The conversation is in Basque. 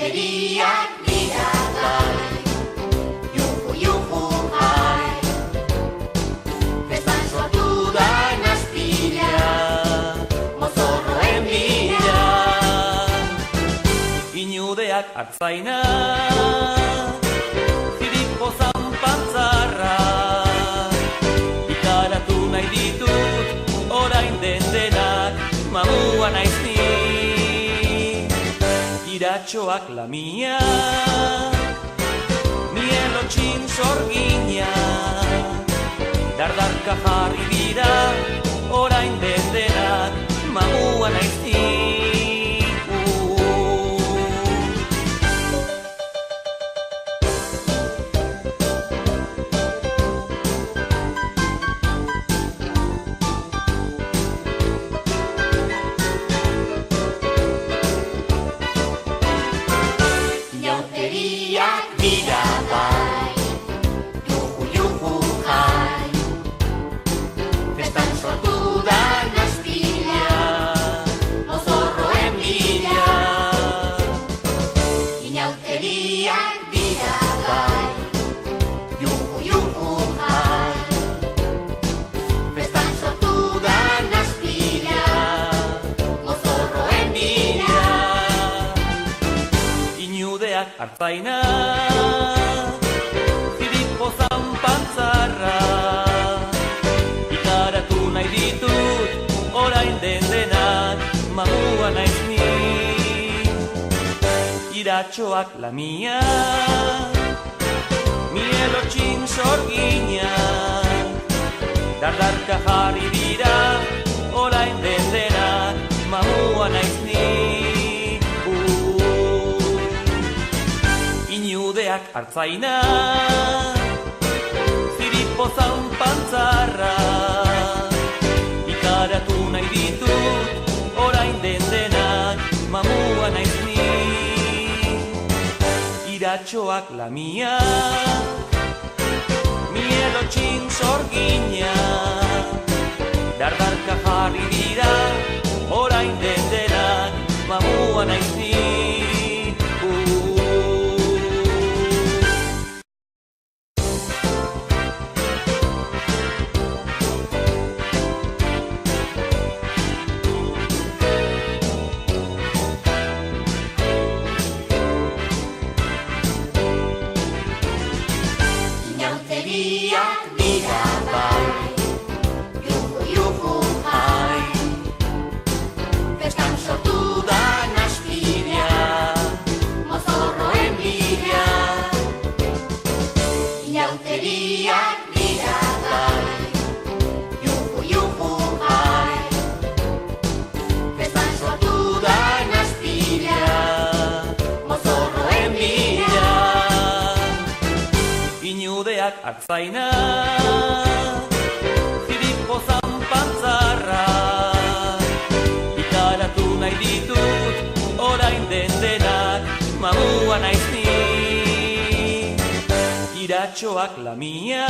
Inauteriak dira bai, juhu juhu hai. Festan sortu da nazpila, mozorroen bila. Inudeak hartzaina, ziripozan pantzarra. Ikaratu nahi ditut, orain den denak, mamua naiz ni. Iratxoak lamia, mielotxin sorgina. Dardarka jarri dira, orain den denak, mamua naiz ni. Inauteriak dira bai, juhu juhu hai. Festan sortu da nazpila, mozorroen bila. Inauteriak dira bai, juhu juhu hai. Festan sortu da nazpila, mozorroen bila. Inudeak hartzaina, ziripozan pantzarra. Ikaratu nahi ditut, orain den denak, mamua naiz ni. Iratxoak lamia, mielotxin sorgina. Dardarka jarri dira, orain den denak, mamua naiz ni. Inudeak hartzaina, ziripozan pantzarra. Ikaratu nahi ditut, orain den denak, mamua naiz ni. Iratxoak lamia, mielotxin sorgina. Dardarka jarri dira, orain den denak, mamua naiz ni. Inauteriak dira bai, juhu juhu hai. Festan sortu da nazpila, mozorroen bila. Inauteriak dira bai, juhu juhu hai. Festan sortu da nazpila, mozorroen bila. Inudeak hartzaina, ziripozan pantzarra. Ikaratu nahi ditut, orain den denak, mamua naiz ni. Iratxoak lamia,